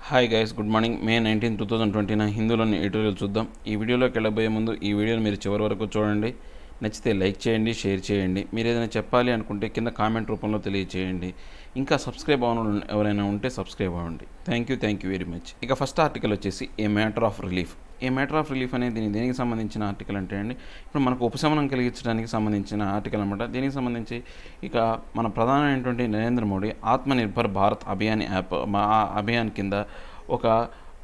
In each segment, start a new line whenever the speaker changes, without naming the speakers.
Hi guys, good morning. May 19, 2029 హిందూలోని editorial చూద్దాం. ఈ వీడియోలోకి వెళ్ళబోయే ముందు ఈ వీడియోని మీరు చివరి వరకు చూడండి. నచ్చితే లైక్ చేయండి, షేర్ చేయండి. మీరు ఏదైనా చెప్పాలి అనుకుంటే కింద కామెంట్ రూపంలో తెలియజేయండి. ఇంకా సబ్స్క్రైబ్ అవ్వడం ఎవరైనా ఉంటే సబ్స్క్రైబ్ అవ్వండి. Thank you very much. ఇక ఫస్ట్ ఆర్టికల్ వచ్చేసి a matter of relief. A matter of relief అనేది దేనికి సంబంధించిన ఆర్టికల్ అంటే అండి, ఇప్పుడు మనకు ఉపశమనం కలిగించడానికి సంబంధించిన ఆర్టికల్ అనమాట. దీనికి సంబంధించి ఇక మన ప్రధానమైనటువంటి నరేంద్ర మోడీ ఆత్మనిర్భర్ భారత్ అభియాన్ కింద ఒక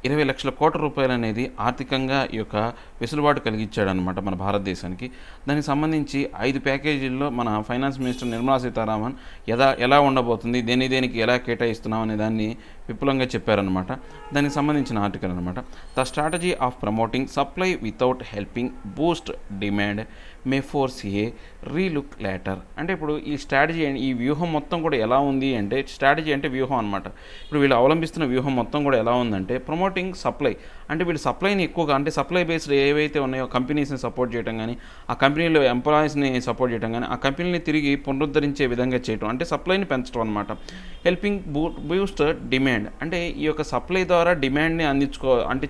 20 లక్షల కోట్ల రూపాయలు అనేది ఆర్థికంగా ఈ యొక్క వెసులుబాటు కలిగించాడనమాట మన భారతదేశానికి. దానికి సంబంధించి 5 ప్యాకేజీల్లో మన ఫైనాన్స్ మినిస్టర్ నిర్మలా సీతారామన్ ఎలా ఉండబోతుంది, దేనికి ఎలా కేటాయిస్తున్నాం అనే దాన్ని విపులంగా చెప్పారనమాట. దానికి సంబంధించిన ఆర్టికల్ అనమాట. The strategy of promoting supply without helping Boost demand May force A relook later. అంటే ఇప్పుడు ఈ స్ట్రాటజీ, ఈ వ్యూహం మొత్తం కూడా ఎలా ఉంది అంటే, స్ట్రాటజీ అంటే వ్యూహం అనమాట. ఇప్పుడు వీళ్ళు అవలంబిస్తున్న వ్యూహం మొత్తం కూడా ఎలా ఉందంటే, ప్రమోటింగ్ సప్లై అంటే వీళ్ళు సప్లైని ఎక్కువగా, అంటే సప్లై బేస్డ్ ఏవైతే ఉన్నాయో కంపెనీస్ని సపోర్ట్ చేయడం కానీ, ఆ కంపెనీలో ఎంప్లాయీస్ని సపోర్ట్ చేయడం కానీ, ఆ కంపెనీని తిరిగి పునరుద్ధరించే విధంగా చేయడం, అంటే సప్లైని పెంచడం అనమాట. హెల్పింగ్ బూస్ట్ డిమాండ్ అంటే ఈ యొక్క సప్లై ద్వారా డిమాండ్ని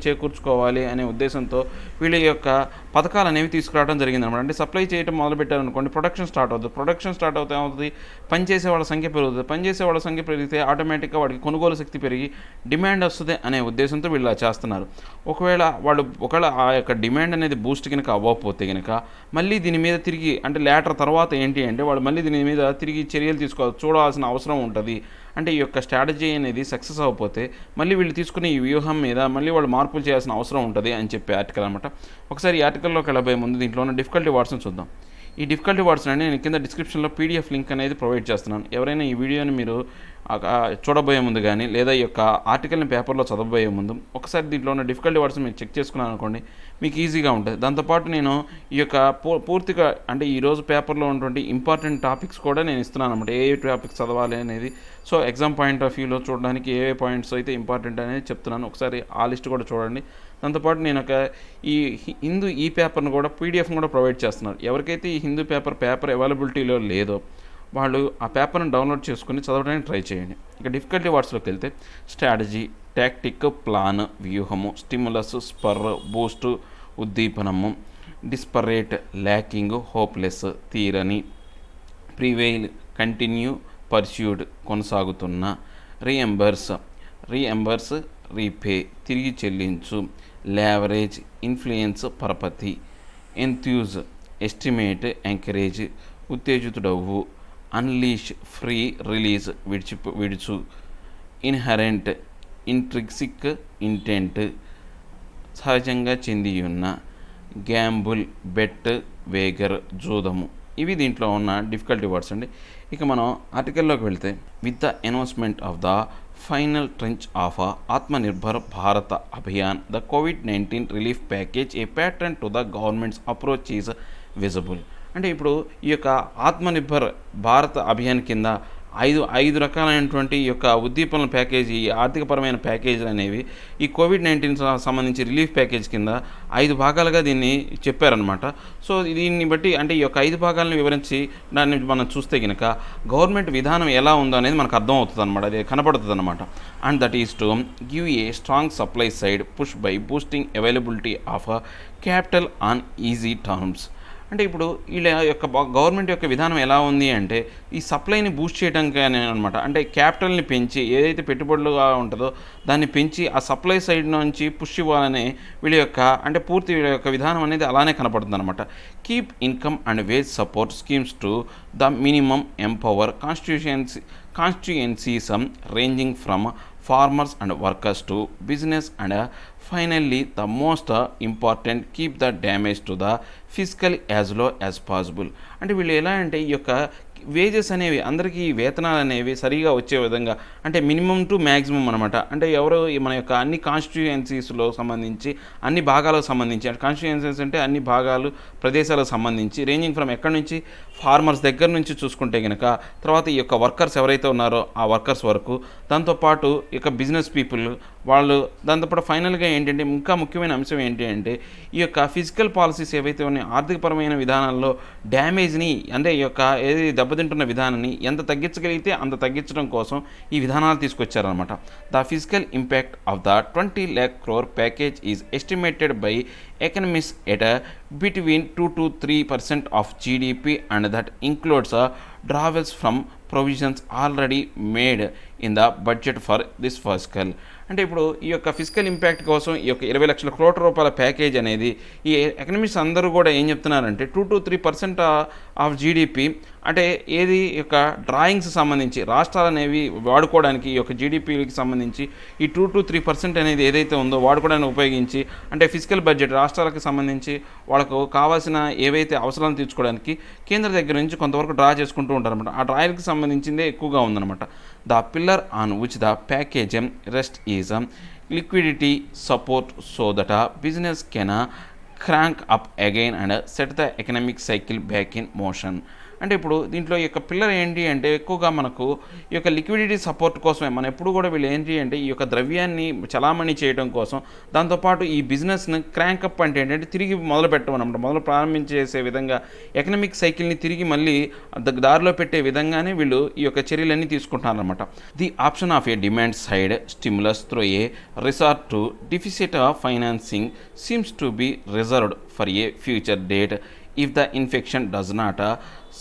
చేకూర్చుకోవాలి అనే ఉద్దేశంతో వీళ్ళ యొక్క పథకాలు అనేవి తీసుకురావడం జరిగింది అనమాట. అంటే సప్లై చేయడం మొదలుపెట్టారనుకోండి, ప్రొడక్షన్ స్టార్ట్ అవుతుంది. ప్రొడక్షన్ స్టార్ట్ అవుతే ఏమవుతుంది, పనిచేసే వాళ్ళ సంఖ్య పెరుగుతుంది. పనిచేసే వాళ్ళ సంఖ్య పెరిగితే ఆటోమేటిక్గా వాడికి కొనుగోలు శక్తి పెరిగి డిమాండ్ వస్తుంది అనే ఉద్దేశంతో వీళ్ళు ఇలా చేస్తున్నారు. ఒకవేళ ఆ యొక్క డిమాండ్ అనేది బూస్ట్ కనుక అవ్వకపోతే కనుక మళ్ళీ దీని మీద తిరిగి, అంటే లేటర్ తర్వాత ఏంటి అంటే వాళ్ళు మళ్ళీ దీని మీద తిరిగి చర్యలు చూడాల్సిన అవసరం ఉంటుంది. అంటే ఈ యొక్క స్ట్రాటజీ అనేది సక్సెస్ అవ్వకపోతే మళ్ళీ వీళ్ళు తీసుకునే ఈ వ్యూహం మీద మళ్ళీ వాళ్ళు మార్పులు చేయాల్సిన అవసరం ఉంటుంది అని చెప్పే ఆర్టికల్ అనమాట. ఒకసారి ఈ ఆర్టికల్లోకి వెళ్ళబోయే ముందు దీంట్లో ఉన్న డిఫికల్టీ వర్డ్స్ని చూద్దాం. ఈ డిఫికల్టీ వర్డ్స్ అంటే నేను కింద డిస్క్రిప్షన్లో పీడిఎఫ్ లింక్ అనేది ప్రొవైడ్ చేస్తున్నాను. ఎవరైనా ఈ వీడియోని మీరు చూడబోయే ముందు కానీ, లేదా ఈ యొక్క ఆర్టికల్ని పేపర్లో చదవబోయే ముందు ఒకసారి దీంట్లో ఉన్న డిఫికల్టీ వర్డ్స్ మీరు చెక్ చేసుకున్నాను అనుకోండి, మీకు ఈజీగా ఉంటుంది. దాంతోపాటు నేను ఈ యొక్క పూర్తిగా, అంటే ఈరోజు పేపర్లో ఉన్నటువంటి ఇంపార్టెంట్ టాపిక్స్ కూడా నేను ఇస్తున్నాను అనమాట. ఏ టాపిక్స్ చదవాలి అనేది. సో ఎగ్జామ్ పాయింట్ ఆఫ్ వ్యూలో చూడడానికి ఏ పాయింట్స్ అయితే ఇంపార్టెంట్ అనేది చెప్తున్నాను. ఒకసారి ఆ లిస్ట్ కూడా చూడండి. దాంతోపాటు నేను ఒక ఈ హిందూ ఈ పేపర్ను కూడా పీడిఎఫ్ని కూడా ప్రొవైడ్ చేస్తున్నాను. ఎవరికైతే ఈ హిందూ పేపర్ అవైలబిలిటీలో లేదో వాళ్ళు ఆ పేపర్ని డౌన్లోడ్ చేసుకుని చదవడానికి ట్రై చేయండి. ఇక డిఫికల్టీ వర్డ్స్లోకి వెళ్తే స్ట్రాటజీ, టాక్టిక్, ప్లాన్, వ్యూహము, స్టిమ్యులస్, స్పర్, బూస్ట్, ఉద్దీపనము, డిస్పరేట్, ల్యాకింగ్, హోప్లెస్, తీరని, ప్రివెయిల్, కంటిన్యూ, పర్స్యూడ్, కొనసాగుతున్న, రీఎంబర్స్, రీపే, తిరిగి చెల్లించు, లేవరేజ్, ఇన్ఫ్లుయెన్స్, పరపతి, ఎంథ్యూజ్, ఎస్టిమేట్, ఎంకరేజ్, ఉత్తేజితుడవు, అన్లీష్, ఫ్రీ, రిలీజ్, విడుచు, ఇన్హరెంట్, ఇంట్రిక్సిక్, ఇంటెంట్, సహజంగా చెందియున్న, గ్యాంబుల్, బెట్, వేగర్, జూదము. ఇవి దీంట్లో ఉన్న డిఫికల్టీ వర్డ్స్ అండి. ఇక మనం ఆర్టికల్లోకి వెళ్తే, with the announcement of the final trench of Atmanirbhar Bharat Abhiyan the COVID-19 relief package A pattern to the governments approach is visible. అంటే ఇప్పుడు ఈ యొక్క ఆత్మనిర్భర్ భారత్ అభియాన్ కింద ఐదు రకాలైనటువంటి ఈ యొక్క ఉద్దీపనల ప్యాకేజీ, ఆర్థికపరమైన ప్యాకేజీలు అనేవి ఈ COVID-19 సంబంధించి రిలీఫ్ ప్యాకేజ్ కింద 5 భాగాలుగా దీన్ని చెప్పారనమాట. సో దీన్ని బట్టి, అంటే ఈ యొక్క 5 భాగాలను వివరించి దాన్ని మనం చూస్తే కనుక గవర్నమెంట్ విధానం ఎలా ఉందో అనేది మనకు అర్థం అవుతుంది అనమాట, అది కనపడుతుంది అనమాట. And that is to give a strong supply side push by boosting availability of capital on easy terms. అంటే ఇప్పుడు వీళ్ళ యొక్క గవర్నమెంట్ యొక్క విధానం ఎలా ఉంది అంటే, ఈ సప్లైని బూస్ట్ చేయడానికి అనమాట. అంటే క్యాపిటల్ని పెంచి, ఏదైతే పెట్టుబడులుగా ఉంటుందో దాన్ని పెంచి ఆ సప్లై సైడ్ నుంచి పుష్ ఇవ్వాలనే వీళ్ళ యొక్క, అంటే పూర్తి వీళ్ళ యొక్క విధానం అనేది అలానే కనపడుతుంది అనమాట. Keep income and wage support schemes to the minimum empower constituencies ranging from farmers and workers to business, and finally the most important, keep the damage to the fiscal as low as possible. అంటే వీళ్ళు ఎలా అంటే ఈ యొక్క wages అనేవి, అందరికీ వేతనాలు అనేవి సరిగా వచ్చే విధంగా, అంటే మినిమం టు మ్యాక్సిమం అనమాట. అంటే ఎవరు మన యొక్క అన్ని కాన్స్టిట్యుయెన్సీస్లో సంబంధించి, అన్ని భాగాలకు సంబంధించి, అంటే కాన్స్టిట్యుయెన్సీస్ అంటే అన్ని భాగాలు, ప్రదేశాలకు సంబంధించి, రేంజింగ్ ఫ్రమ్ ఎక్కడి నుంచి, ఫార్మర్స్ దగ్గర నుంచి చూసుకుంటే కనుక, తర్వాత ఈ యొక్క వర్కర్స్ ఎవరైతే ఉన్నారో ఆ వర్కర్స్ వరకు, దాంతోపాటు ఇక బిజినెస్ పీపుల్, వాళ్ళు దాంతోపాటు ఫైనల్గా ఏంటంటే ఇంకా ముఖ్యమైన అంశం ఏంటి అంటే ఈ యొక్క ఫిజికల్ పాలసీస్ ఏవైతే ఉన్నాయో ఆర్థికపరమైన విధానాల్లో డ్యామేజ్ని అంటే ఈ యొక్క ఏది దెబ్బతింటున్న విధానాన్ని ఎంత తగ్గించగలిగితే అంత తగ్గించడం కోసం ఈ విధానాలు తీసుకొచ్చారనమాట. The physical impact of the 20 lakh crore package is estimated by economists at between 2 to 3% of GDP, and that includes drawals from provisions already made in the budget for this fiscal. అంటే ఇప్పుడు ఈ యొక్క physical impact కోసం ఈ యొక్క 20 లక్షల కోట్ల రూపాయల ప్యాకేజ్ అనేది ఈ ఎకనమిక్స్ అందరూ కూడా ఏం చెప్తున్నారంటే 2 to 3% ఆఫ్ జీడిపి అంటే ఏది యొక్క డ్రాయింగ్స్ సంబంధించి రాష్ట్రాలు అనేవి వాడుకోవడానికి ఈ యొక్క జీడిపికి సంబంధించి ఈ 2 to 3% అనేది ఏదైతే ఉందో వాడుకోవడానికి ఉపయోగించి అంటే ఫిజికల్ బడ్జెట్ రాష్ట్రాలకు సంబంధించి వాళ్ళకు కావాల్సిన ఏవైతే అవసరాలను తీర్చుకోవడానికి కేంద్ర దగ్గర నుంచి కొంతవరకు డ్రా చేసుకుంటూ ఉంటారన్నమాట. ఆ డ్రాయల్కి సంబంధించిందే ఎక్కువగా ఉందన్నమాట. The pillar on which the package rest is liquidity support so that a business can crank up again and set the economic cycle back in motion. అంటే ఇప్పుడు దీంట్లో ఈ యొక్క పిల్లర్ ఏంటి అంటే ఎక్కువగా మనకు ఈ యొక్క లిక్విడిటీ సపోర్ట్ కోసమే మనం ఎప్పుడు కూడా వీళ్ళు ఏంటి అంటే ఈ యొక్క ద్రవ్యాన్ని చలామణి చేయడం కోసం దాంతోపాటు ఈ బిజినెస్ని క్రాంకప్ అంటే ఏంటంటే తిరిగి మొదలు పెట్టడం అనమాట. మొదలు ప్రారంభించేసే విధంగా ఎకనామిక్ సైకిల్ని తిరిగి మళ్ళీ దారిలో పెట్టే విధంగానే వీళ్ళు ఈ యొక్క చర్యలన్నీ తీసుకుంటున్నారనమాట. The option of a demand side stimulus through a resort to deficit financing seems to be reserved for a future date if the infection does not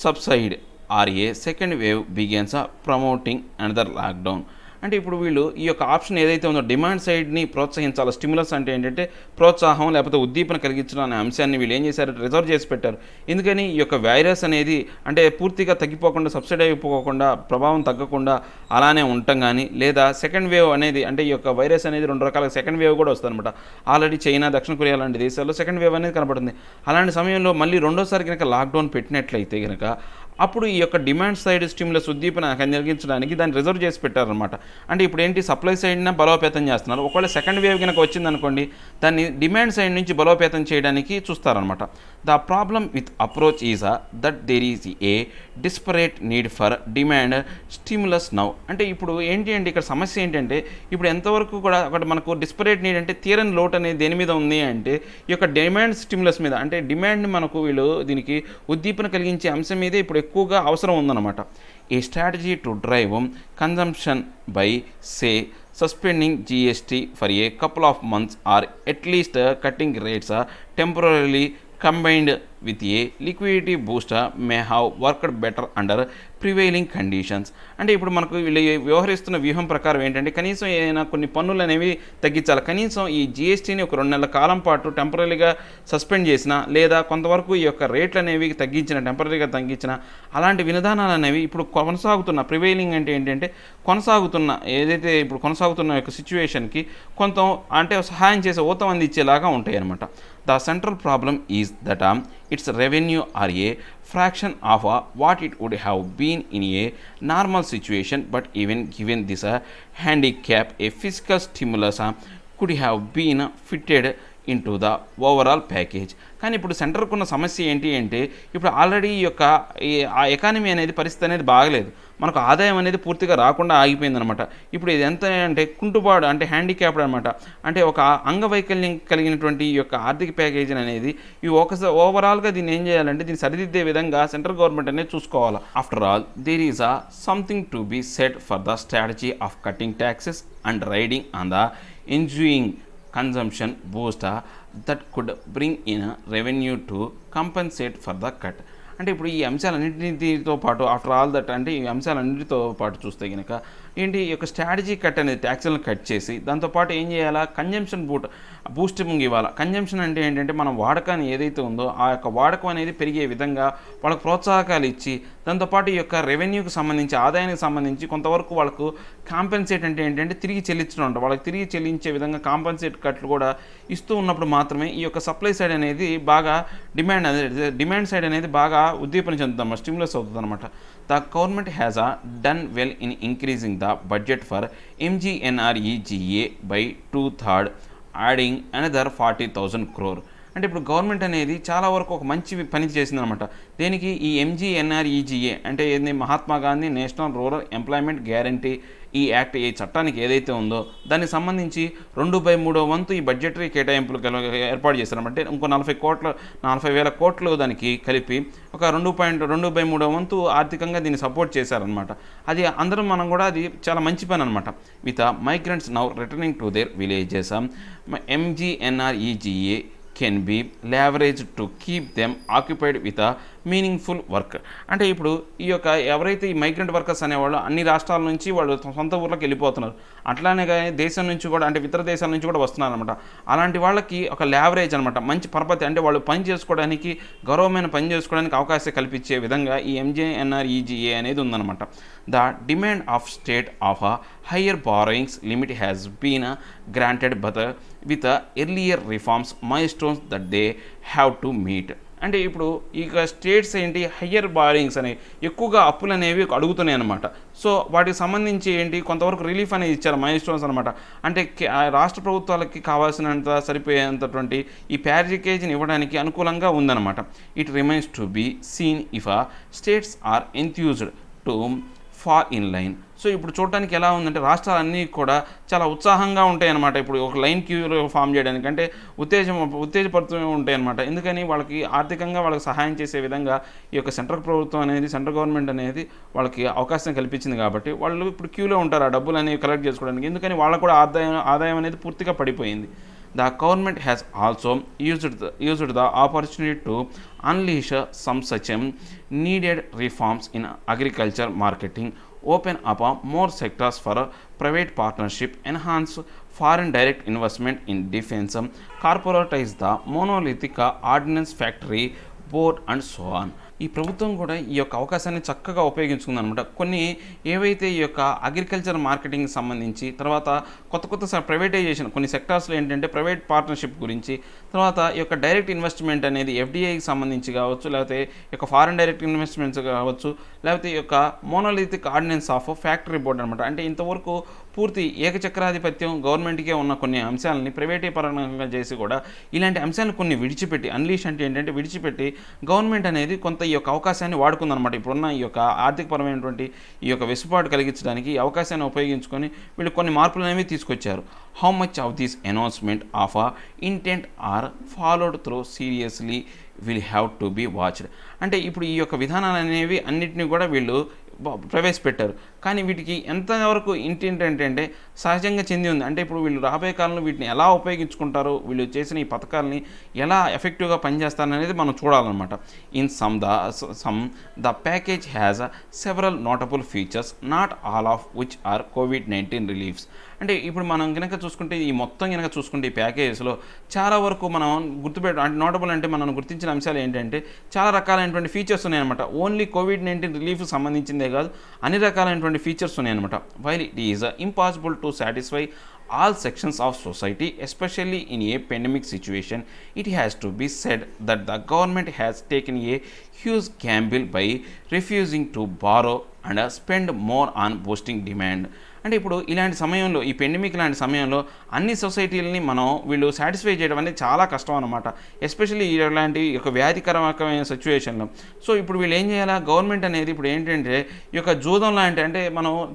subside or a second wave begins promoting another lockdown. అంటే ఇప్పుడు వీళ్ళు ఈ యొక్క option ఏదైతే ఉందో demand సైడ్ని ప్రోత్సహించాలి. Stimulus అంటే ఏంటంటే ప్రోత్సాహం లేకపోతే ఉద్దీపన కలిగించడం అనే అంశాన్ని వీళ్ళు ఏం చేశారు రిజర్వ్ చేసి పెట్టారు. ఎందుకని ఈ యొక్క వైరస్ అనేది అంటే పూర్తిగా తగ్గిపోకుండా సబ్సిడీ అయిపోకుండా ప్రభావం తగ్గకుండా అలానే ఉండటం కానీ లేదా సెకండ్ వేవ్ అనేది అంటే ఈ యొక్క వైరస్ అనేది 2 రకాల సెకండ్ వేవ్ కూడా వస్తుంది అనమాట. ఆల్రెడీ చైనా దక్షిణ కొరియా లాంటి దేశాల్లో సెకండ్ వేవ్ అనేది కనబడుతుంది. అలాంటి సమయంలో మళ్ళీ రెండోసారి కనుక లాక్డౌన్ పెట్టినట్లయితే కనుక అప్పుడు ఈ యొక్క డిమాండ్ సైడ్ స్టిమ్యులస్ ఉద్దీపన కలిగించడానికి దాన్ని రిజర్వ్ చేసి పెట్టారనమాట. అంటే ఇప్పుడు ఏంటి సప్లై సైడ్న బలోపేతం చేస్తున్నారు. ఒకవేళ సెకండ్ వేవ్ కనుక వచ్చిందనుకోండి దాన్ని డిమాండ్ సైడ్ నుంచి బలోపేతం చేయడానికి చూస్తారనమాట. The problem with approach is that there is a desperate need for demand stimulus now. అంటే ఇప్పుడు ఏంటి అంటే ఇక్కడ సమస్య ఏంటంటే ఇప్పుడు ఎంతవరకు కూడా ఒకటి మనకు డిస్పరేట్ నీడ్ అంటే తీరని లోటు అనేది దేని మీద ఉంది అంటే ఈ యొక్క డిమాండ్ స్టిమ్యులస్ మీద అంటే డిమాండ్ని మనకు వీళ్ళు దీనికి ఉద్దీపన కలిగించే అంశం మీదే ఇప్పుడు ఎక్కువగా అవసరం ఉందన్నమాట. A strategy to drive consumption by say suspending GST for a couple of months or at least cutting rates temporarily combined with a liquidity booster may have worked better under prevailing conditions. అంటే ఇప్పుడు మనకు వీళ్ళు వ్యవహరిస్తున్న వ్యూహం ప్రకారం ఏంటంటే కనీసం ఏదైనా కొన్ని పన్నులు అనేవి తగ్గించాలి. కనీసం ఈ జిఎస్టీని ఒక 2 నెలల కాలం పాటు టెంపరీగా సస్పెండ్ చేసిన లేదా కొంతవరకు ఈ యొక్క రేట్లు అనేవి టెంపరీగా తగ్గించిన అలాంటి విధానాలు అనేవి ఇప్పుడు కొనసాగుతున్న ప్రివైలింగ్ అంటే ఏంటంటే కొనసాగుతున్న ఏదైతే ఇప్పుడు కొనసాగుతున్న యొక్క సిచ్యువేషన్కి కొంత అంటే సహాయం చేసే ఊతం అందించేలాగా ఉంటాయి అన్నమాట. The central problem is that its revenue are a fraction of what it would have been in a normal situation, but even given this handicap a fiscal stimulus could have been fitted into the overall package. కానీ ఇప్పుడు సెంటర్కు ఉన్న సమస్య ఏంటి అంటే ఇప్పుడు already ఈ యొక్క ఆ ఎకానమీ అనేది పరిస్థితి అనేది బాగలేదు. మనకు ఆదాయం అనేది పూర్తిగా రాకుండా ఆగిపోయిందనమాట. ఇప్పుడు ఇది ఎంత అంటే కుంటుబాటు అంటే హ్యాండిక్యాప్డ్ అనమాట. అంటే ఒక అంగవైకల్యం కలిగినటువంటి ఈ యొక్క ఆర్థిక ప్యాకేజీ అనేది ఈ ఓవరాల్గా దీన్ని ఏం చేయాలంటే దీన్ని సరిదిద్దే విధంగా సెంట్రల్ గవర్నమెంట్ అనేది చూసుకోవాలి. After all there is something to be said for the strategy of cutting taxes and riding on the ensuing consumption boost that could bring in revenue to compensate for the cut. అంటే ఇప్పుడు ఈ అంశాలన్నింటితో పాటు after all that అంటే ఈ అంశాలన్నింటితో పాటు చూస్తే కనుక ఏంటి ఈ యొక్క స్ట్రాటజీ కట్ అనేది ట్యాక్స్లను కట్ చేసి దాంతోపాటు ఏం చేయాలా కన్జంప్షన్ బూస్టింగ్ ఇవ్వాలి. కన్జంప్షన్ అంటే ఏంటంటే మనం వాడకాన్ని ఏదైతే ఉందో ఆ యొక్క వాడకం అనేది పెరిగే విధంగా వాళ్ళకు ప్రోత్సాహకాలు ఇచ్చి దాంతోపాటు ఈ యొక్క రెవెన్యూకి సంబంధించి ఆదాయానికి సంబంధించి కొంతవరకు వాళ్ళకు కాంపెన్సేట్ అంటే ఏంటంటే తిరిగి చెల్లించడం ఉంటుంది. వాళ్ళకి తిరిగి చెల్లించే విధంగా కాంపెన్సేట్ కట్లు కూడా ఇస్తూ ఉన్నప్పుడు మాత్రమే ఈ యొక్క సప్లై సైడ్ అనేది బాగా డిమాండ్ సైడ్ అనేది బాగా ఉద్దీపన చెందుతాం స్టిమ్యులస్ అవుతుంది అనమాట. The government has done well in increasing the budget for MGNREGA by 2/3 adding another 40,000 crore. అంటే ఇప్పుడు గవర్నమెంట్ అనేది చాలా వరకు ఒక మంచి పని చేసిందనమాట. దేనికి ఈ ఎంజీఎన్ఆర్ఈజీఏ అంటే ఏంది, Mahatma Gandhi national rural employment guarantee ఈ యాక్ట్, ఈ చట్టానికి ఏదైతే ఉందో దానికి సంబంధించి 2/3 వంతు ఈ బడ్జెటరీ కేటాయింపులు ఏర్పాటు చేశారన్నమాట. అంటే ఇంకో 40,000 కోట్లు దానికి కలిపి ఒక 2/3 వంతు ఆర్థికంగా దీన్ని సపోర్ట్ చేశారనమాట. అది అందరం మనం కూడా అది చాలా మంచి పని అనమాట. With migrants now returning to their villages, MGNREGA can be leveraged to keep them occupied with meaningful work. అంటే ఇప్పుడు ఈ యొక్క ఎవరైతే ఈ మైగ్రెంట్ వర్కర్స్ అనేవాళ్ళు అన్ని రాష్ట్రాల నుంచి వాళ్ళు సొంత ఊర్లోకి వెళ్ళిపోతున్నారు, అట్లానే కానీ దేశం నుంచి కూడా అంటే ఇతర దేశాల నుంచి కూడా వస్తున్నారు అనమాట. అలాంటి వాళ్ళకి ఒక ల్యావరేజ్ అనమాట, మంచి పరపతి, అంటే వాళ్ళు పని చేసుకోవడానికి గౌరవమైన పని చేసుకోవడానికి అవకాశం కల్పించే విధంగా ఈ ఎంజేఎన్ఆర్ఈజీఏ అనేది ఉందన్నమాట. The demand of state of higher borrowings limit has been granted but with earlier reforms milestones that they have to meet. అంటే ఇప్పుడు ఇక స్టేట్స్ ఏంటి, హయ్యర్ బారింగ్స్ అనేవి ఎక్కువగా అప్పులు అనేవి అడుగుతున్నాయి అనమాట. సో వాటికి సంబంధించి ఏంటి కొంతవరకు రిలీఫ్ అనేది ఇచ్చారు, మైల్ స్టోన్స్ అనమాట. అంటే రాష్ట్ర ప్రభుత్వాలకి కావాల్సినంత సరిపోయేంతటువంటి ఈ ప్యాకేజీని ఇవ్వడానికి అనుకూలంగా ఉందన్నమాట. It remains to be seen if states are enthused to fall in line. So ఇప్పుడు చూడటానికి ఎలా ఉందంటే రాష్ట్రాలన్నీ కూడా చాలా ఉత్సాహంగా ఉంటాయి అన్నమాట. ఇప్పుడు ఒక లైన్ క్యూలో ఫామ్ చేయడానికి అంటే ఉత్తేజపడుతూ ఉంటాయి అన్నమాట. ఎందుకని వాళ్ళకి ఆర్థికంగా వాళ్ళకి సహాయం చేసే విధంగా ఈ యొక్క సెంట్రల్ ప్రభుత్వం అనేది, సెంట్రల్ గవర్నమెంట్ అనేది వాళ్ళకి అవకాశం కల్పించింది కాబట్టి వాళ్ళు ఇప్పుడు క్యూలో ఉంటారు ఆ డబ్బులు అనేవి కలెక్ట్ చేసుకోవడానికి. ఎందుకని వాళ్ళకు కూడా ఆదాయం అనేది పూర్తిగా పడిపోయింది. The government has also used the opportunity to unleash some such needed reforms in agriculture marketing, open up more sectors for private partnership, enhance foreign direct investment in defense, corporatize the monolithic ordnance factory board and so on. ఈ ప్రభుత్వం కూడా ఈ యొక్క అవకాశాన్ని చక్కగా ఉపయోగించుకుందనమాట. కొన్ని ఏవైతే ఈ యొక్క అగ్రికల్చర్ మార్కెటింగ్ సంబంధించి, తర్వాత కొత్త ప్రైవేటైజేషన్ కొన్ని సెక్టార్స్లో ఏంటంటే ప్రైవేట్ పార్ట్నర్షిప్ గురించి, తర్వాత ఈ యొక్క డైరెక్ట్ ఇన్వెస్ట్మెంట్ అనేది ఎఫ్డిఐకి సంబంధించి కావచ్చు, లేకపోతే ఈ యొక్క ఫారెన్ డైరెక్ట్ ఇన్వెస్ట్మెంట్స్ కావచ్చు, లేకపోతే ఈ యొక్క monolithic ordinance of factory board అనమాట. అంటే ఇంతవరకు పూర్తి ఏకచక్రాధిపత్యం గవర్నమెంట్కే ఉన్న కొన్ని అంశాలని ప్రైవేటీకరణంగా చేసి కూడా ఇలాంటి అంశాలను కొన్ని విడిచిపెట్టి, అన్లీష్ అంటే ఏంటంటే విడిచిపెట్టి గవర్నమెంట్ అనేది కొంత ఈ యొక్క అవకాశాన్ని వాడుకుందనమాట. ఇప్పుడున్న ఈ యొక్క ఆర్థికపరమైనటువంటి ఈ యొక్క వెసులుబాటు కలిగించడానికి ఈ అవకాశాన్ని ఉపయోగించుకొని వీళ్ళు కొన్ని మార్పులు అనేవి తీసుకొచ్చారు. How much of this announcement of intent are followed through seriously will have to be watched. అంటే ఇప్పుడు ఈ యొక్క విధానాలు అనేవి అన్నింటినీ కూడా వీళ్ళు ప్రవేశపెట్టారు, కానీ వీటికి ఎంతవరకు ఇంటెంట్ అంటే సహజంగా చెంది ఉంది. అంటే ఇప్పుడు వీళ్ళు రాబోయే కాలంలో వీటిని ఎలా ఉపయోగించుకుంటారో, వీళ్ళు చేసిన ఈ పథకాలని ఎలా ఎఫెక్టివ్గా పనిచేస్తారనేది మనం చూడాలన్నమాట. In sum the package has several notable features, not all of which are COVID-19 reliefs. అంటే ఇప్పుడు మనం కనుక చూసుకుంటే ఈ మొత్తం కనుక చూసుకుంటే ఈ ప్యాకేజెస్లో చాలా వరకు మనం అంటే నోటబుల్ అంటే మనం గుర్తించిన అంశాలు ఏంటంటే చాలా రకాలైనటువంటి ఫీచర్స్ ఉన్నాయన్నమాట. ఓన్లీ COVID-19 రిలీఫ్ సంబంధించిందే కాదు, అన్ని రకాలైనటువంటి ఫీచర్స్ ఉన్నాయన్నమాట. While it is impossible to satisfy all sections of society, especially in a pandemic situation, it has to be said that the government has taken a huge gamble by refusing to borrow and spend more on boosting demand. అంటే ఇప్పుడు ఇలాంటి సమయంలో, ఈ pandemic లాంటి సమయంలో అన్ని సొసైటీలని వీళ్ళు satisfy చేయడం అనేది చాలా కష్టం అనమాట, ఎస్పెషల్లీ ఇలాంటి ఒక వ్యాధికరమైన సిచ్యువేషన్లో. సో ఇప్పుడు వీళ్ళు ఏం చేయాలా, గవర్నమెంట్ అనేది ఇప్పుడు ఏంటంటే ఈ యొక్క జూదం లాంటి, అంటే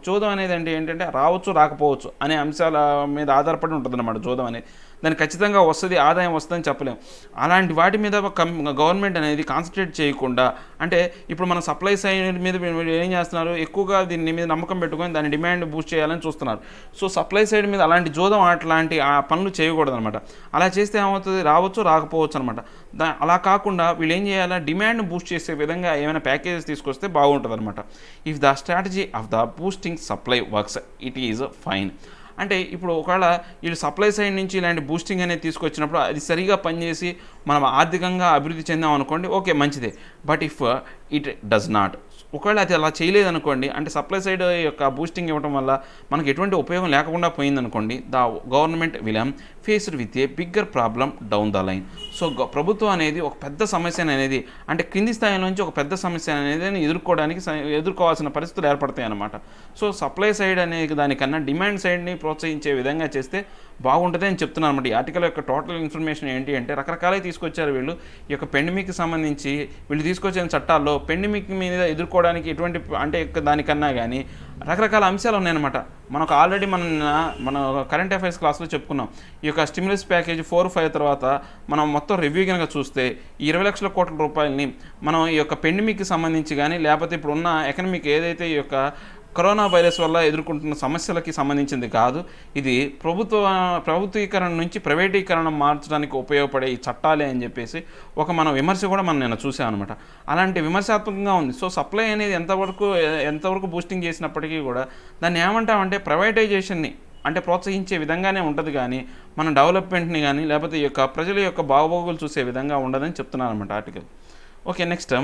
జూదం అనేది అంటే ఏంటంటే రావచ్చు రాకపోవచ్చు అనే అంశాల మీద ఆధారపడి ఉంటుంది అన్నమాట. జూదం అనేది దానికి ఖచ్చితంగా వస్తుంది, ఆదాయం వస్తుందని చెప్పలేము. అలాంటి వాటి మీద గవర్నమెంట్ అనేది కాన్సన్ట్రేట్ చేయకుండా, అంటే ఇప్పుడు మన సప్లై సైడ్ మీద ఏం చేస్తున్నారు, ఎక్కువగా దీని మీద నమ్మకం పెట్టుకొని దాని డిమాండ్ బూస్ట్ చేయాలని చూస్తున్నారు. సో సప్లై సైడ్ మీద అలాంటి జోదం అట్లాంటి ఆ పనులు చేయకూడదు అనమాట. అలా చేస్తే ఏమవుతుంది, రావచ్చు రాకపోవచ్చు అనమాట. అలా కాకుండా వీళ్ళు ఏం చేయాలా, డిమాండ్ను బూస్ట్ చేసే విధంగా ఏమైనా ప్యాకేజెస్ తీసుకొస్తే బాగుంటుంది అనమాట. If the strategy of the boosting supply works it is fine. అంటే ఇప్పుడు ఒకవేళ వీళ్ళు సప్లై సైడ్ నుంచి ఇలాంటి బూస్టింగ్ అనేది తీసుకొచ్చినప్పుడు అది సరిగా పనిచేసి మనం ఆర్థికంగా అభివృద్ధి చెందాం అనుకోండి, ఓకే మంచిదే. But if it does not, ఒకవేళ అది అలా చేయలేదనుకోండి, అంటే సప్లై సైడ్ యొక్క బూస్టింగ్ ఇవ్వడం వల్ల మనకు ఎటువంటి ఉపయోగం లేకుండా పోయిందనుకోండి, the government will faced with a bigger problem down the line. So ప్రభుత్వం అనేది ఒక పెద్ద సమస్యను అనేది, అంటే కింది స్థాయి నుంచి ఒక పెద్ద సమస్య అనేది ఎదుర్కోవాల్సిన పరిస్థితులు ఏర్పడతాయి అన్నమాట. సో సప్లై సైడ్ అనే దానికన్నా డిమాండ్ సైడ్ని ప్రోత్సహించే విధంగా చేస్తే బాగుంటుంది అని చెప్తున్నారు అనమాట. ఈ ఆర్టికల్ యొక్క టోటల్ ఇన్ఫర్మేషన్ ఏంటి అంటే రకరకాలే తీసుకొచ్చారు వీళ్ళు. ఈ యొక్క పెండమిక్కి సంబంధించి వీళ్ళు తీసుకొచ్చిన చట్టాల్లో పెండమిక్ మీద ఎదుర్కోవడానికి ఎటువంటి అంటే దానికన్నా కానీ రకరకాల అంశాలు ఉన్నాయన్నమాట. మనకు ఆల్రెడీ మన కరెంట్ అఫైర్స్ క్లాస్లో చెప్పుకున్నాం. ఈ యొక్క స్టిమ్యులస్ ప్యాకేజ్ 4-5 తర్వాత మనం మొత్తం రివ్యూ కనుక చూస్తే ఈ 20 లక్షల కోట్ల రూపాయలని మనం ఈ యొక్క పెండమిక్కి సంబంధించి కానీ లేకపోతే ఇప్పుడున్న ఎకనమిక్ ఏదైతే ఈ యొక్క కరోనా వైరస్ వల్ల ఎదుర్కొంటున్న సమస్యలకి సంబంధించింది కాదు. ఇది ప్రభుత్వీకరణ నుంచి ప్రైవేటీకరణ మార్చడానికి ఉపయోగపడే ఈ చట్టాలే అని చెప్పేసి మన విమర్శ కూడా మనం నిన్న చూసాం అనమాట. అలాంటి విమర్శాత్మకంగా ఉంది. సో సప్లై అనేది ఎంతవరకు బూస్టింగ్ చేసినప్పటికీ కూడా దాన్ని ఏమంటామంటే ప్రైవేటైజేషన్ని అంటే ప్రోత్సహించే విధంగానే ఉంటుంది కానీ మన డెవలప్మెంట్ని కానీ లేకపోతే ఈ యొక్క ప్రజల యొక్క బాగోగులు చూసే విధంగా ఉండదని చెప్తున్నారు అనమాట article. Okay, next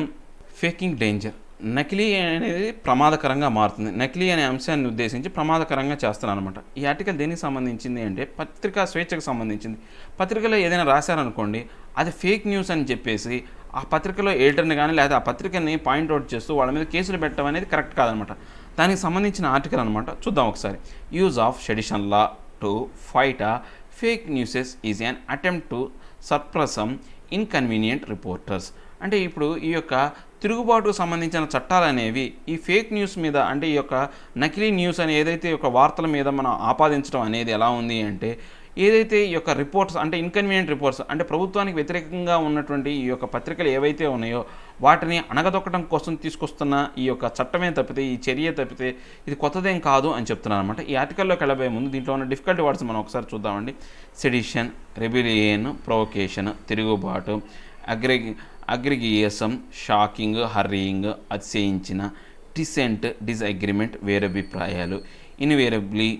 faking danger. నకిలీ అనేది ప్రమాదకరంగా మారుతుంది. నకిలీ అనే అంశాన్ని ఉద్దేశించి ప్రమాదకరంగా చేస్తున్నాను అనమాట. ఈ ఆర్టికల్ దేనికి సంబంధించింది అంటే పత్రికా స్వేచ్ఛకు సంబంధించింది. పత్రికలో ఏదైనా రాశారనుకోండి అది ఫేక్ న్యూస్ అని చెప్పేసి ఆ పత్రికలో ఎడిటర్ని కానీ లేదా ఆ పత్రికని పాయింట్అవుట్ చేస్తూ వాళ్ళ మీద కేసులు పెట్టడం అనేది కరెక్ట్ కాదనమాట. దానికి సంబంధించిన ఆర్టికల్ అనమాట. చూద్దాం ఒకసారి. Use of sedition law to fight fake newses is an attempt to suppress inconvenient reporters. అంటే ఇప్పుడు ఈ యొక్క తిరుగుబాటుకు సంబంధించిన చట్టాలు అనేవి ఈ ఫేక్ న్యూస్ మీద అంటే ఈ యొక్క నకిలీ న్యూస్ అని ఏదైతే ఈ యొక్క వార్తల మీద మనం ఆపాదించడం అనేది ఎలా ఉంది అంటే ఏదైతే ఈ యొక్క రిపోర్ట్స్ అంటే ఇన్కన్వీనియంట్ రిపోర్ట్స్ అంటే ప్రభుత్వానికి వ్యతిరేకంగా ఉన్నటువంటి ఈ యొక్క పత్రికలు ఏవైతే ఉన్నాయో వాటిని అణగదొక్కడం కోసం తీసుకొస్తున్న ఈ యొక్క చట్టమే తప్పితే ఈ చర్య తప్పితే ఇది కొత్తదేం కాదు అని చెప్తున్నారు అనమాట. ఈ ఆర్టికల్లోకి వెళ్ళబోయే ముందు దీంట్లో ఉన్న డిఫికల్టీ వర్డ్స్ మనం ఒకసారి చూద్దామండి. సెడిషన్, రెబిలియన్, ప్రొవొకేషన్, తిరుగుబాటు, అగ్రిగియేషన్, షాకింగ్, హర్రీయింగ్, అతిశయించిన, డిసెంట్, డిసగ్రిమెంట్, వేరభిప్రాయాలు, ఇన్వేరబ్లీ,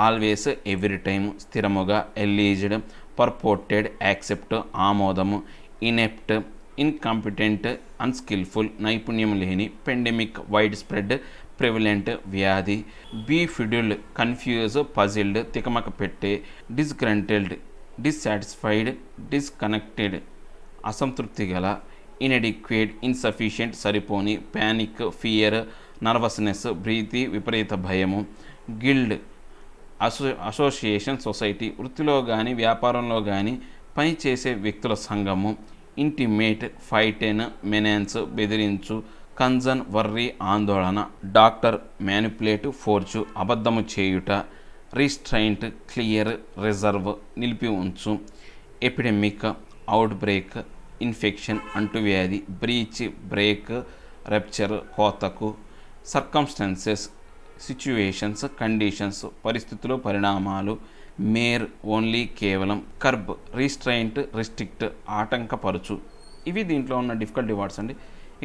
ఆల్వేస్, ఎవ్రీ టైమ్, స్థిరముగా, ఎల్లీజ్డ్, పర్పోర్టెడ్, యాక్సెప్ట్, ఆమోదము, ఇనెప్ట్, ఇన్కాంపిటెంట్, అన్స్కిల్ఫుల్, నైపుణ్యం లేని, పెండమిక్, వైడ్ స్ప్రెడ్, ప్రివిలెంట్, వ్యాధి, బీఫిడ్యూల్డ్, కన్ఫ్యూజ్, పజిల్డ్, తికమక పెట్టే, డిస్గ్రంటెల్డ్, డిస్సాటిస్ఫైడ్, డిస్కనెక్టెడ్, అసంతృప్తి గల, ఇన్ఎడిక్వేట్, ఇన్సఫిషియెంట్, సరిపోని, ప్యానిక్, ఫియర్, నర్వస్నెస్, భీతి, విపరీత భయము, గిల్డ్, అసోసియేషన్, సొసైటీ, వృత్తిలో కానీ వ్యాపారంలో కానీ పనిచేసే వ్యక్తుల సంఘము, ఇంటిమేట్, ఫైటెన్, మెనాన్స్, బెదిరించు, కన్సర్న్, వర్రీ, ఆందోళన, డాక్టర్, మ్యానిపులేట్, ఫోర్చు, అబద్ధము చేయుట, రిస్ట్రైంట్, క్లియర్, రిజర్వ్, నిలిపి ఉంచు, ఎపిడెమిక్, అవుట్బ్రేక్, ఇన్ఫెక్షన్, అంటువ్యాధి, బ్రీచ్, బ్రేక్, రప్చర్, కోతకు, సర్కమ్స్టాన్సెస్, సిచ్యువేషన్స్, కండిషన్స్, పరిస్థితులు, పరిణామాలు, మేర్, ఓన్లీ, కేవలం, కర్బ్, రిస్ట్రైంట్, రిస్ట్రిక్ట్, ఆటంకపరచు. ఇవి దీంట్లో ఉన్న డిఫికల్టీ వర్డ్స్ అండి.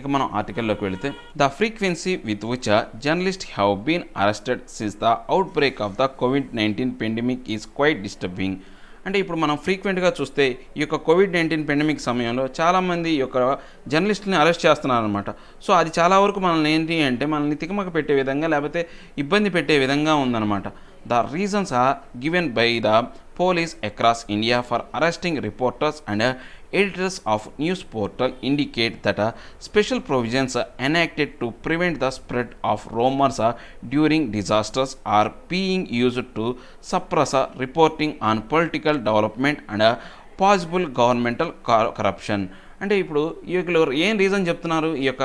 ఇక మనం ఆర్టికల్లోకి వెళితే the frequency with which journalist have been arrested since the outbreak of the COVID-19 pandemic is quite disturbing. అంటే ఇప్పుడు మనం ఫ్రీక్వెంట్గా చూస్తే ఈ యొక్క COVID-19 పెండమిక్ సమయంలో చాలామంది ఈ యొక్క జర్నలిస్టుని అరెస్ట్ చేస్తున్నారనమాట. సో అది చాలా వరకు మనల్ని ఏంటి అంటే మనల్ని తికమక పెట్టే విధంగా లేకపోతే ఇబ్బంది పెట్టే విధంగా ఉందన్నమాట. The reasons are given by the police across India for arresting reporters and editors of news portal indicate that special provisions enacted to prevent the spread of rumors during disasters are being used to suppress reporting on political development and possible governmental corruption. అంటే ఇప్పుడు ఈ ఏం reason చెప్తున్నారు, ఈ యొక్క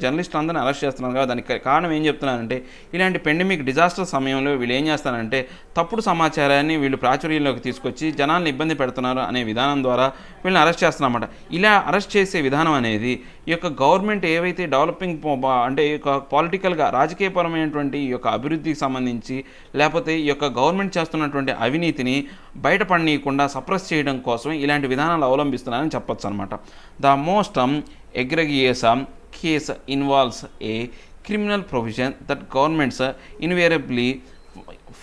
journalist అందరిని arrest చేస్తున్నారు కదా, దానికి కారణం ఏం చెప్తున్నారంటే ఇలాంటి పెండమిక్ డిజాస్టర్ సమయంలో వీళ్ళు ఏం చేస్తారంటే తప్పుడు సమాచారాన్ని వీళ్ళు ప్రాచుర్యంలోకి తీసుకొచ్చి జనాల్ని ఇబ్బంది పెడుతున్నారు అనే విధానం ద్వారా వీళ్ళని అరెస్ట్ చేస్తున్నారన్నమాట. ఇలా అరెస్ట్ చేసే విధానం అనేది ఈ యొక్క గవర్నమెంట్ ఏవైతే డెవలపింగ్ అంటే ఈ యొక్క పాలిటికల్గా రాజకీయపరమైనటువంటి ఈ యొక్క అభివృద్ధికి సంబంధించి లేకపోతే ఈ యొక్క గవర్నమెంట్ చేస్తున్నటువంటి అవినీతిని బయటపడనీయకుండా సప్రెస్ చేయడం కోసం ఇలాంటి విధానాలు అవలంబిస్తున్నారని చెప్పొచ్చు అనమాట. The most egregious case involves a criminal provision that governments invariably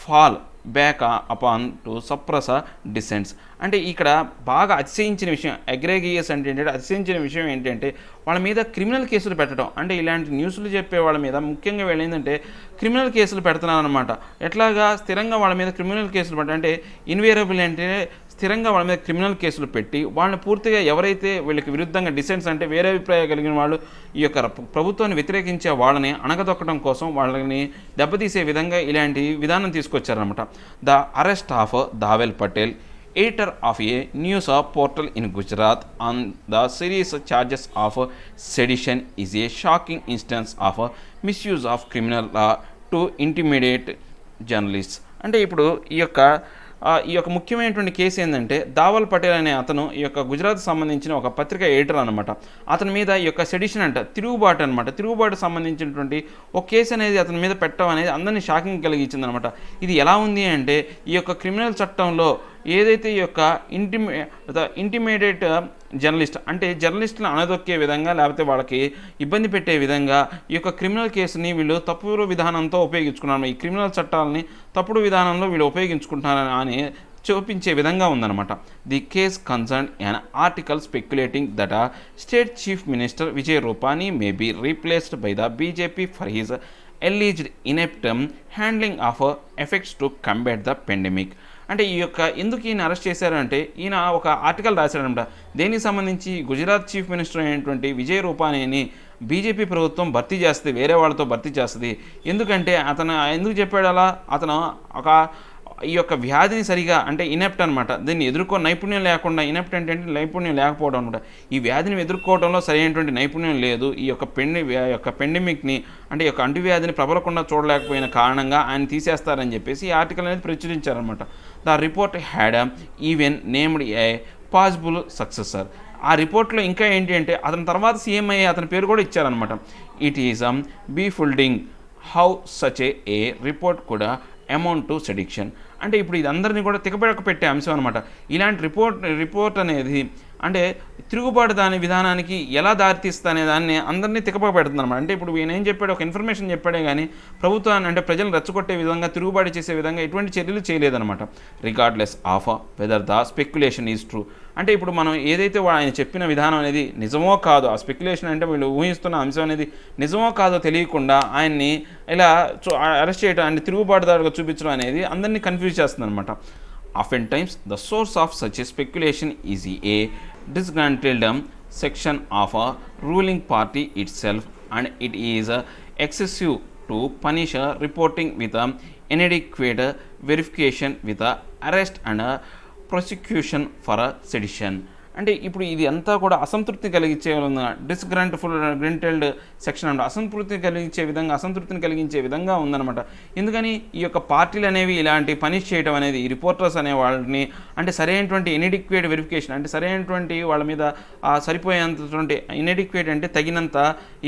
fall back upon to suppress dissents. అంటే ఇక్కడ బాగా అతిశయించిన విషయం అగ్రేగియస్ అంటే ఏంటంటే అతిశయించిన విషయం ఏంటంటే వాళ్ళ మీద క్రిమినల్ కేసులు పెట్టడం. అంటే ఇలాంటి న్యూస్లు చెప్పే వాళ్ళ మీద ముఖ్యంగా వీళ్ళు ఏంటంటే క్రిమినల్ కేసులు పెడుతున్నారనమాట. ఎట్లాగా స్థిరంగా వాళ్ళ మీద క్రిమినల్ కేసులు పెట్టడం అంటే ఇన్వేరబుల్ అంటే స్థిరంగా వాళ్ళ మీద క్రిమినల్ కేసులు పెట్టి వాళ్ళని పూర్తిగా ఎవరైతే వీళ్ళకి విరుద్ధంగా డిసెంట్స్ అంటే వేరే అభిప్రాయం కలిగిన వాళ్ళు ఈ యొక్క ప్రభుత్వాన్ని వ్యతిరేకించే వాళ్ళని అణగదొక్కడం కోసం వాళ్ళని దెబ్బతీసే విధంగా ఇలాంటి విధానం తీసుకొచ్చారనమాట. The arrest of Dhaval Patel, editor of a news portal in Gujarat, on the serious charges of sedition is a shocking instance of misuse of criminal law to intimidate journalists. అంటే ఇప్పుడు ఈ యొక్క ముఖ్యమైనటువంటి కేసు ఏంటంటే దావల్ పటేల్ అనే అతను ఈ యొక్క గుజరాత్ సంబంధించిన ఒక పత్రిక ఎడిటర్ అనమాట. అతని మీద ఈ యొక్క సెడిషన్ అంట తిరుగుబాటు అనమాట, తిరుగుబాటు సంబంధించినటువంటి ఒక కేసు అనేది అతని మీద పెట్టడం అనేది అందరినీ షాకింగ్ కలిగించింది అనమాట. ఇది ఎలా ఉంది అంటే ఈ యొక్క క్రిమినల్ చట్టంలో ఏదైతే ఈ యొక్క ఇంటిమేడియట్ జర్నలిస్ట్ అంటే జర్నలిస్టులను అనదొక్కే విధంగా లేకపోతే వాళ్ళకి ఇబ్బంది పెట్టే విధంగా ఈ యొక్క క్రిమినల్ కేసుని వీళ్ళు తప్పుడు విధానంతో ఉపయోగించుకున్నారు. ఈ క్రిమినల్ చట్టాలని తప్పుడు విధానంలో వీళ్ళు ఉపయోగించుకుంటున్నారని అని చూపించే విధంగా ఉందన్నమాట. The case concern an article speculating that state chief minister Vijay Rupani may be replaced by the BJP for his alleged inept handling of effects to combat the pandemic. అంటే ఈ యొక్క ఎందుకు ఈయన అరెస్ట్ చేశారు అంటే ఈయన ఒక ఆర్టికల్ రాశాడనమాట. దేనికి సంబంధించి గుజరాత్ చీఫ్ మినిస్టర్ అయినటువంటి విజయ్ రూపానీని బీజేపీ ప్రభుత్వం భర్తీ చేస్తుంది, వేరే వాళ్ళతో భర్తీ చేస్తుంది. ఎందుకంటే అతను ఎందుకు చెప్పాడు అలా, అతను ఒక ఈ యొక్క వ్యాధిని సరిగా అంటే ఇనెప్ట్ అనమాట, దీన్ని ఎదుర్కో నైపుణ్యం లేకుండా, ఇనెప్ట్ అంటే నైపుణ్యం లేకపోవడం అనమాట. ఈ వ్యాధిని ఎదుర్కోవడంలో సరైనటువంటి నైపుణ్యం లేదు. ఈ యొక్క పెండమిక్ని అంటే ఈ యొక్క అంటువ్యాధిని ప్రబలకుండా చూడలేకపోయిన కారణంగా ఆయన తీసేస్తారని చెప్పేసి ఈ ఆర్టికల్ అనేది ప్రచురించారనమాట. The report had even named a possible successor. ఆ రిపోర్ట్లో ఇంకా ఏంటి అంటే అతని తర్వాత సీఎం అయ్యే అతని పేరు కూడా ఇచ్చారనమాట. It is befuddling how such a report could amount to sedition. అంటే ఇప్పుడు ఇది అందరినీ కూడా తికపడక పెట్టే అంశం అనమాట. ఇలాంటి రిపోర్ట్ అనేది అంటే తిరుగుబాటు దాని విధానానికి ఎలా దారితీస్తా దాన్ని అందరినీ తికపక పెడుతుంది అనమాట. అంటే ఇప్పుడు ఈయన ఏం చెప్పాడు, ఒక ఇన్ఫర్మేషన్ చెప్పాడే కానీ ప్రభుత్వాన్ని అంటే ప్రజలు రెచ్చగొట్టే విధంగా తిరుగుబాటు చేసే విధంగా ఎటువంటి చర్యలు చేయలేదన్నమాట. Regardless of whether the speculation is true. అంటే ఇప్పుడు మనం ఏదైతే ఆయన చెప్పిన విధానం అనేది నిజమో కాదో, ఆ స్పెక్యులేషన్ అంటే వీళ్ళు ఊహిస్తున్న అంశం అనేది నిజమో కాదో తెలియకుండా ఆయన్ని ఇలా అరెస్ట్ చేయడం, ఆయన తిరుగుబాటుదారుగా చూపించడం అనేది అందరినీ కన్ఫ్యూజ్ చేస్తుంది అనమాట. Oftentimes, the source of such a speculation is a disgruntled section of a ruling party itself, and it is excessive to punish reporting with inadequate verification with arrest and prosecution for sedition. అంటే ఇప్పుడు ఇది అంతా కూడా అసంతృప్తి కలిగించే డిస్గ్రంటెల్డ్ section అంటే అసంతృప్తిని కలిగించే విధంగా ఉందన్నమాట. ఎందుకని ఈ యొక్క పార్టీలు అనేవి ఇలాంటి పనిష్ చేయడం అనేది ఈ రిపోర్టర్స్ అనే వాళ్ళని అంటే సరైనటువంటి ఇన్ఎడిక్వేట్ వెరిఫికేషన్ అంటే సరైనటువంటి వాళ్ళ మీద సరిపోయేంతటువంటి ఇన్ఎడిక్వేట్ అంటే తగినంత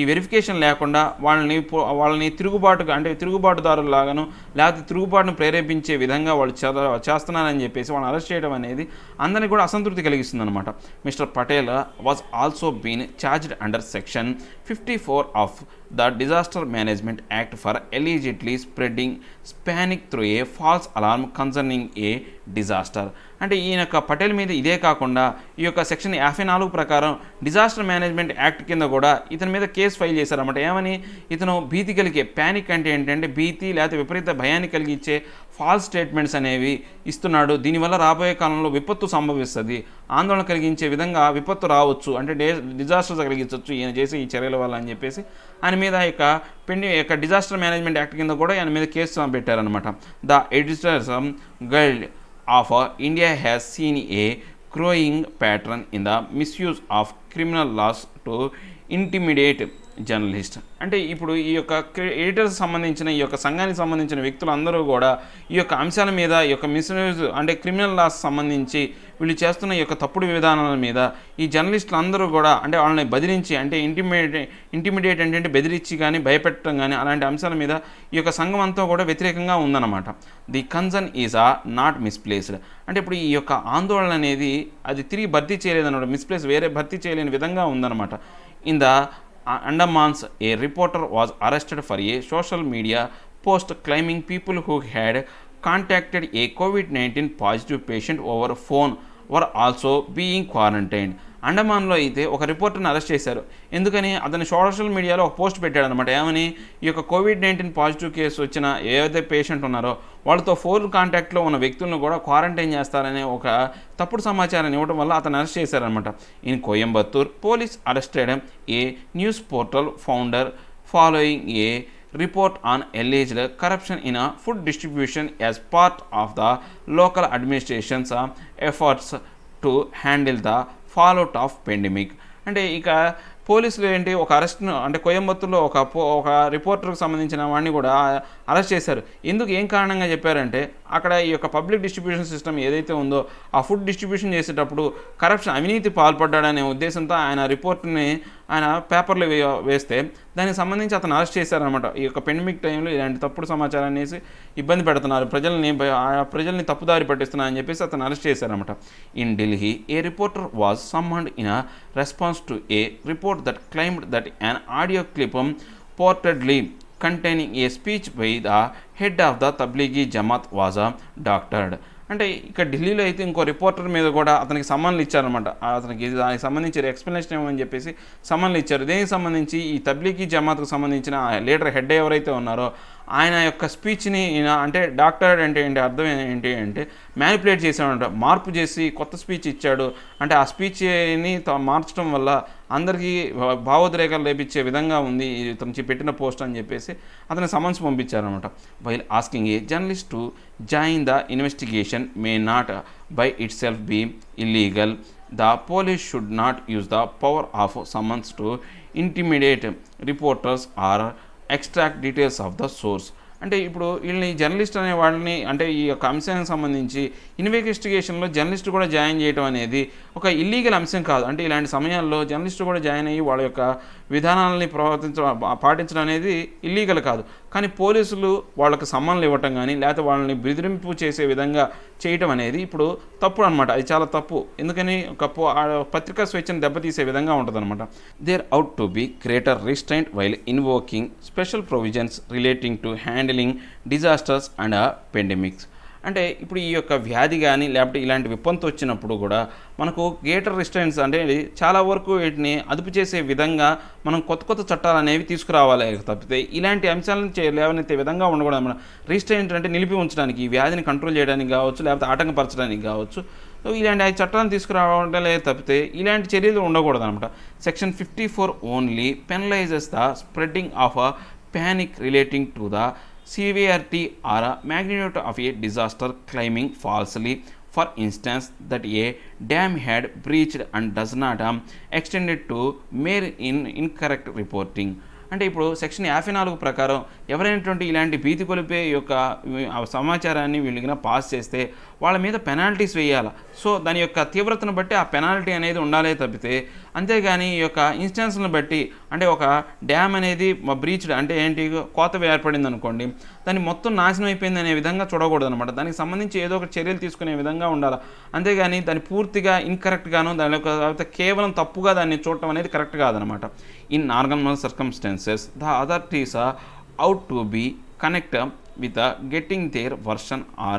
ఈ వెరిఫికేషన్ లేకుండా వాళ్ళని తిరుగుబాటుగా అంటే తిరుగుబాటుదారులాగాను లేకపోతే తిరుగుబాటును ప్రేరేపించే విధంగా వాళ్ళు చేస్తున్నారని చెప్పేసి వాళ్ళని అరెస్ట్ చేయడం అనేది అందరినీ కూడా అసంతృప్తి కలిగిస్తుంది అనమాట. Mr. Patel was also been charged under Section 54 of the Disaster Management Act for allegedly spreading panic through a false alarm concerning a disaster. అంటే ఈయన పటేల్ మీద ఇదే కాకుండా ఈ యొక్క సెక్షన్ 54 ప్రకారం డిజాస్టర్ మేనేజ్మెంట్ యాక్ట్ కింద కూడా ఇతని మీద కేసు ఫైల్ చేశారన్నమాట. ఏమని, ఇతను భీతి కలిగే ప్యానిక్ అంటే ఏంటంటే భీతి లేకపోతే విపరీత భయాన్ని కలిగించే ఫాల్స్ స్టేట్మెంట్స్ అనేవి ఇస్తున్నాడు. దీనివల్ల రాబోయే కాలంలో విపత్తు సంభవిస్తుంది, ఆందోళన కలిగించే విధంగా విపత్తు రావచ్చు, అంటే డిజాస్టర్స్ కలిగించవచ్చు ఈయన చేసే ఈ చర్యల వల్ల అని చెప్పేసి ఆయన మీద యొక్క డిజాస్టర్ మేనేజ్మెంట్ యాక్ట్ కింద కూడా ఆయన మీద కేసు పెట్టారనమాట. The editorial guild of India has seen a growing pattern in the misuse of criminal laws to intimidate journalist. అంటే ఇప్పుడు ఈ యొక్క ఎడిటర్స్ సంబంధించిన ఈ యొక్క సంఘానికి సంబంధించిన వ్యక్తులు అందరూ కూడా ఈ యొక్క అంశాల మీద ఈ యొక్క మిస్యూజ్ అంటే క్రిమినల్ లాస్ సంబంధించి వీళ్ళు చేస్తున్న ఈ యొక్క తప్పుడు విధానాల మీద ఈ జర్నలిస్టులు అందరూ కూడా అంటే వాళ్ళని బెదిరించి అంటే ఇంటిమిడియేట్ అంటే బెదిరించి కానీ భయపెట్టడం కానీ అలాంటి అంశాల మీద ఈ యొక్క సంఘం అంతా కూడా వ్యతిరేకంగా ఉందన్నమాట. The concern is not misplaced. అంటే ఇప్పుడు ఈ యొక్క ఆందోళన అనేది అది తిరిగి భర్తీ చేయలేదన్నమాట, మిస్ప్లేస్ వేరే భర్తీ చేయలేని విధంగా ఉందన్నమాట. In the Andamans, a reporter was arrested for a social media post claiming people who had contacted a COVID-19 positive patient over phone were also being quarantined. అండమాన్లో అయితే ఒక రిపోర్టర్ని అరెస్ట్ చేశారు. ఎందుకని అతను సోషల్ మీడియాలో ఒక పోస్ట్ పెట్టాడనమాట. ఏమని, ఈ యొక్క కోవిడ్-19 పాజిటివ్ కేసు వచ్చిన ఏదైతే పేషెంట్ ఉన్నారో వాళ్ళతో ఫోన్ కాంటాక్ట్లో ఉన్న వ్యక్తులను కూడా క్వారంటైన్ చేస్తారనే ఒక తప్పుడు సమాచారాన్ని ఇవ్వడం వల్ల అతను అరెస్ట్ చేశారనమాట. In Coimbatore police arrested A news portal founder following a report on alleged corruption in a food distribution as part of the local administration's efforts to handle the fallout of pandemic. అంటే ఇక పోలీసులు ఏంటి, ఒక అరెస్ట్ను అంటే కోయంబత్తూర్లో ఒక రిపోర్టర్కి సంబంధించిన వాడిని కూడా అరెస్ట్ చేశారు. ఎందుకు, ఏం కారణంగా చెప్పారంటే, అక్కడ ఈ యొక్క పబ్లిక్ డిస్ట్రిబ్యూషన్ సిస్టమ్ ఏదైతే ఉందో ఆ ఫుడ్ డిస్ట్రిబ్యూషన్ చేసేటప్పుడు కరప్షన్, అవినీతి పాల్పడ్డాడనే ఉద్దేశంతో ఆయన రిపోర్ట్ని ఆయన పేపర్లో వేస్తే దానికి సంబంధించి అతను అరెస్ట్ చేశారనమాట. ఈ యొక్క పెండమిక్ టైంలో ఇలాంటి తప్పుడు సమాచారాన్ని వేసి ఇబ్బంది పెడుతున్నారు, ప్రజల్ని తప్పుదారి పట్టిస్తున్నారని చెప్పేసి అతను అరెస్ట్ చేశారనమాట. In Delhi a reporter was summoned in a response to a report that claimed that an audio clip purportedly containing a speech by the head of the Tablighi Jamaat was doctored. అంటే ఇక్కడ ఢిల్లీలో అయితే ఇంకో reporter మీద కూడా అతనికి సమ్మన్లు ఇచ్చారనమాట. అతనికి దానికి సంబంధించి ఎక్స్ప్లెనేషన్ ఏమని చెప్పేసి సమ్మన్లు ఇచ్చారు. దేనికి సంబంధించి, ఈ తబ్లీగీ జమాత్కు సంబంధించిన లీడర్ హెడ్ ఎవరైతే ఉన్నారో ఆయన యొక్క స్పీచ్ని అంటే డాక్టర్ అంటే ఏంటి అర్థం ఏంటి అంటే మ్యానిపులేట్ చేశాడంట, మార్పు చేసి కొత్త స్పీచ్ ఇచ్చాడు. అంటే ఆ స్పీచ్ని మార్చడం వల్ల అందరికీ భావోద్రేకాలు లేపించే విధంగా ఉంది ఇతను పెట్టిన పోస్ట్ అని చెప్పేసి అతను సమన్స్ పంపించారనమాట. While asking a journalist to join the investigation may not by itself be illegal. The police should not use the power of summons to intimidate reporters or extract details of the source. అంటే ఇప్పుడు వీళ్ళని journalist అనే వాళ్ళని అంటే ఈ యొక్క అంశానికి సంబంధించి ఇన్వెస్టిగేషన్లో జర్నలిస్ట్ కూడా జాయిన్ చేయడం అనేది ఒక ఇల్లీగల్ అంశం కాదు. అంటే ఇలాంటి సమయాల్లో జర్నలిస్ట్ కూడా జాయిన్ అయ్యి వాళ్ళ యొక్క విధానాలని పాటించడం అనేది ఇల్లీగల్ కాదు. కానీ పోలీసులు వాళ్ళకి సమ్మన్లు ఇవ్వటం కానీ లేకపోతే వాళ్ళని బెదిరింపు చేసే విధంగా చేయటం అనేది ఇప్పుడు తప్పు అనమాట. అది చాలా తప్పు. ఎందుకని ఒక పత్రికా స్వేచ్ఛను దెబ్బతీసే విధంగా ఉంటుంది అనమాట. There ought to be greater restraint while invoking special provisions relating to handling disasters and pandemics. అంటే ఇప్పుడు ఈ యొక్క వ్యాధి కానీ లేకపోతే ఇలాంటి విపత్తు వచ్చినప్పుడు కూడా మనకు గ్రేటర్ రిస్ట్రైన్స్ అంటే చాలా వరకు వీటిని అదుపు చేసే విధంగా మనం కొత్త చట్టాలు అనేవి తీసుకురావాలి తప్పితే ఇలాంటి అంశాలను లేవనెత్తే విధంగా ఉండకూడదు. మన రిస్ట్రైంట్ అంటే నిలిపి ఉంచడానికి, ఈ వ్యాధిని కంట్రోల్ చేయడానికి కావచ్చు లేకపోతే ఆటంకపరచడానికి కావచ్చు. సో ఇలాంటి 5 చట్టాలను తీసుకురావడం తప్పితే ఇలాంటి చర్యలు ఉండకూడదు అనమాట. Section 54 only penalises the spreading of a panic relating to the severity or magnitude of a disaster, claiming falsely, for instance, that a dam had breached and does not extend it to mere incorrect reporting. అంటే ఇప్పుడు section 54 ప్రకారం ఎవరైనటువంటి ఇలాంటి భీతి కొలిపే యొక్క సమాచారాన్ని వీళ్ళకి pass చేస్తే వాళ్ళ మీద పెనాల్టీస్ వేయాలి. సో దాని యొక్క తీవ్రతను బట్టి ఆ పెనాల్టీ అనేది ఉండాలే తప్పితే అంతేగాని ఈ యొక్క ఇన్స్టెన్స్ను బట్టి అంటే ఒక డ్యామ్ అనేది బ్రీచ్డ్ అంటే ఏంటి కోత ఏర్పడింది అనుకోండి, దాన్ని మొత్తం నాశనం అయిపోయింది అనే విధంగా చూడకూడదు అనమాట. దానికి సంబంధించి ఏదో ఒక చర్యలు తీసుకునే విధంగా ఉండాలి. అంతేగాని దాన్ని పూర్తిగా ఇన్కరెక్ట్గాను దాని యొక్క కేవలం తప్పుగా దాన్ని చూడటం అనేది కరెక్ట్ కాదనమాట. In normal circumstances the authorities out to be connect with the getting their version or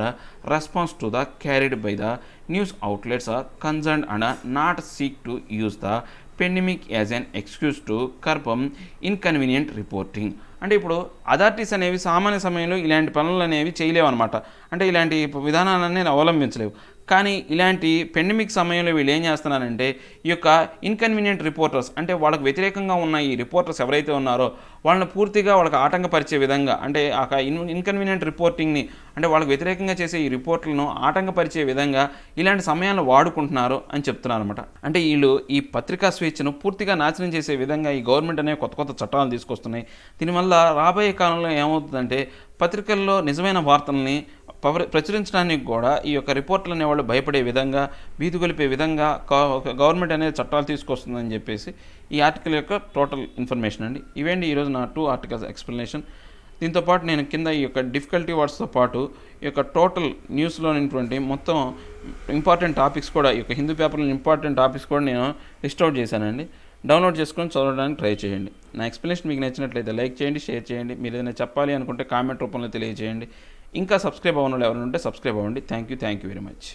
response to the carried by the news outlets are concerned and not seek to use the pandemic as an excuse to curb inconvenient reporting. అంటే ఇప్పుడు authorities అనేవి సామాన్య సమయంలో ఇలాంటి పనులు అనేవి చేయలేవు అనమాట. అంటే ఇలాంటి విధానాలన్నీ అవలంబించలేవు. కానీ ఇలాంటి పెండమిక్ సమయంలో వీళ్ళు ఏం చేస్తున్నారంటే ఈ యొక్క ఇన్కన్వీనియంట్ రిపోర్టర్స్ అంటే వాళ్ళకి వ్యతిరేకంగా ఉన్న ఈ రిపోర్టర్స్ ఎవరైతే ఉన్నారో వాళ్ళని పూర్తిగా వాళ్ళకి ఆటంకపరిచే విధంగా అంటే ఆ ఇన్కన్వీనియంట్ రిపోర్టింగ్ని అంటే వాళ్ళకి వ్యతిరేకంగా చేసే ఈ రిపోర్ట్లను ఆటంకపరిచే విధంగా ఇలాంటి సమయాల్లో వాడుకుంటున్నారు అని చెప్తున్నారు అనమాట. అంటే వీళ్ళు ఈ పత్రికా స్వేచ్ఛను పూర్తిగా నాశనం చేసే విధంగా ఈ గవర్నమెంట్ అనేవి కొత్త చట్టాలు తీసుకొస్తున్నాయి. దీనివల్ల రాబోయే కాలంలో ఏమవుతుందంటే పత్రికల్లో నిజమైన వార్తల్ని ప్రచురించడానికి కూడా ఈ యొక్క రిపోర్టర్లు అనేవాళ్ళు భయపడే విధంగా భీతి గొలిపే విధంగా గవర్నమెంట్ అనేది చట్టాలు తీసుకొస్తుందని చెప్పేసి ఈ ఆర్టికల్ యొక్క టోటల్ ఇన్ఫర్మేషన్ అండి. ఇవేంటి ఈరోజు నా 2 ఆర్టికల్స్ ఎక్స్ప్లెనేషన్. దీంతోపాటు నేను కింద ఈ యొక్క డిఫికల్టీ వర్డ్స్తో పాటు ఈ యొక్క టోటల్ న్యూస్లో ఉన్నటువంటి మొత్తం ఇంపార్టెంట్ టాపిక్స్ కూడా ఈ యొక్క హిందూ పేపర్లో ఇంపార్టెంట్ టాపిక్స్ కూడా నేను లిస్ట్ అవుట్ చేశానండి. డౌన్లోడ్ చేసుకొని చదవడానికి ట్రై చేయండి. నా ఎక్స్ప్లెనేషన్ మీకు నచ్చినట్లయితే లైక్ చేయండి, షేర్ చేయండి. మీరు ఏదైనా చెప్పాలి అనుకుంటే కామెంట్ రూపంలో తెలియజేయండి. ఇంకా సబ్స్క్రైబ్ అవ్వని వాళ్ళు ఎవరైనా ఉంటే సబ్స్క్రైబ్ అవ్వండి. Thank you very much.